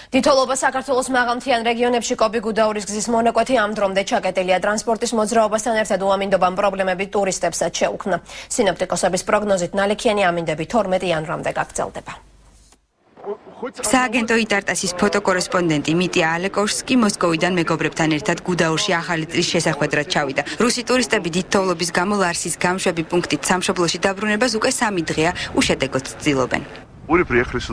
Თითოეულობა საქართველოს მაღალმთიან რეგიონებში კობი-გუდაურის გზის მონაკვეთი ამ დრომდე ჩაკეტილია. ტრანსპორტის მოძრაობასთან ერთად უამინდობამ პრობლემები ტურისტებსაც შეუქმნა. სინოპტიკოსების პროგნოზით ნალექიანი ამინდები 12 იანვრამდე გაგრძელდება. სააგენტო იტარტასის ფოტოკორესპონდენტი მიტია ალეკოვსკი მოსკოვიდან მეგობრებთან ერთად გუდაურში ახალი წლის შესახვედრად ჩავიდა. რუსი ტურისტები დიდ თოვლობის გამო ლარსის გამშვები პუნქტით სამშობლოში დაბრუნებას უკვე 3 დღეა უშედეგოდ ცდილობენ. გუდაურში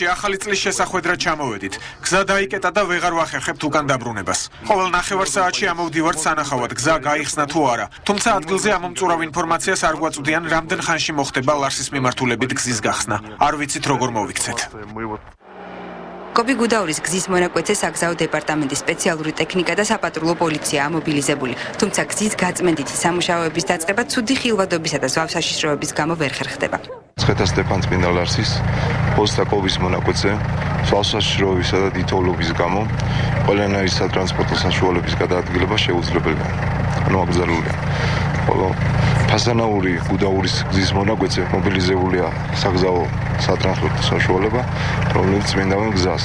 ახალი წლის შესახვედრად ჩამოვედით. გზა დაიკეტა და ვეღარ ვახერხებთ უკან დაბრუნებას. ყოველ ნახევარ-საათში ამოვდივართ სანახავად, გზა გაიხსნა თუ არა. თუმცა ადგილზე ამომწურავ ინფორმაციას არ გვაწვდიან, რამდენ ხანში მოხდება ლარსის მიმართულებით გზის გახსნა. არ ვიცით როგორ მოვიქცეთ. კობი-გუდაურის გზის მონაკვეთზე საგზაო დეპარტამენტის სპეციალური ტექნიკა და საპატრულო პოლიციაა მობილიზებული. თუმცა გზის გაწმენდითი სამუშაოების დაწყება ცუდი ხილვადობისა და ზვავ საშიშროების გამო ვერ ხერხდება. ცხეთა სტეფან-წმინდა ლარსის პოსტაკოვის მონაკვეთზე ზვავსაშიშროებისა და დიდ თოვლობის გამო ყველანაირი სატრანსპორტო საშუალების გადაადგილება შეუძლებელია. ანუ აკრძალულია. ხოლო ფასანაური გუდაურის გზის მონაკვეთზე მობილიზებულია საგზაო სატრანსპორტო საშუალება, რომელიც წმინდავენ გზას.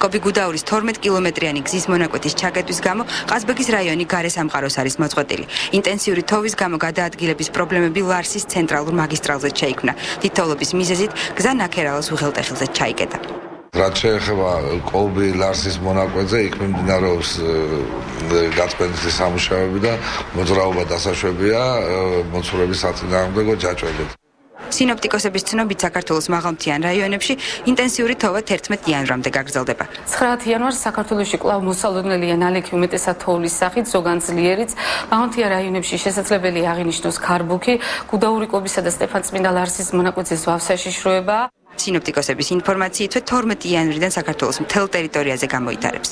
კობი-გუდაურის 12 კილომეტრიანი გზის მონაკვეთის ჩაკეტვის გამო ყაზბეგის რაიონი გარე სამყაროს არის მოწყვეტილი. ინტენსიური თოვის გამო გადაადგილების პრობლემები ლარსის ცენტრალურ მაგისტრალზე შეიქმნა. დიდ თოვლობის მიზეზით გზა ნაქერალოს უღელტეხილზე ჩაიკეტა. რაც შეეხება კობი-ლარსის მონაკვეთზე, იქ მიმდინარეობს გაწმენდითი სამუშაოები და მოძრაობა დასაშვებია მოცურების საწინააღმდეგო ჯაჭვებით. სინოპტიკოსების ცნობით საქართველოს მაღალმთიან რაიონებში ინტენსიური თოვა 11 იანვრამდე გაგრძელდება. 9 იანვარს საქართველოში კვლავ მოსალოდნელია ნალექი, უმეტესად თოვლის სახით, ზოგან ძლიერიც. მაღალმთიან რაიონებში შესაძლებელია აღინიშნოს ქარბუქი, გუდაური კობისა და სტეფან-წმინდა ლარსის მონაკვეთზე ზვავსაშიშროება. სინოპტიკოსების ინფორმაციით 12 იანვრიდან საქართველოს მთელ ტერიტორიაზე გამოიტარებს.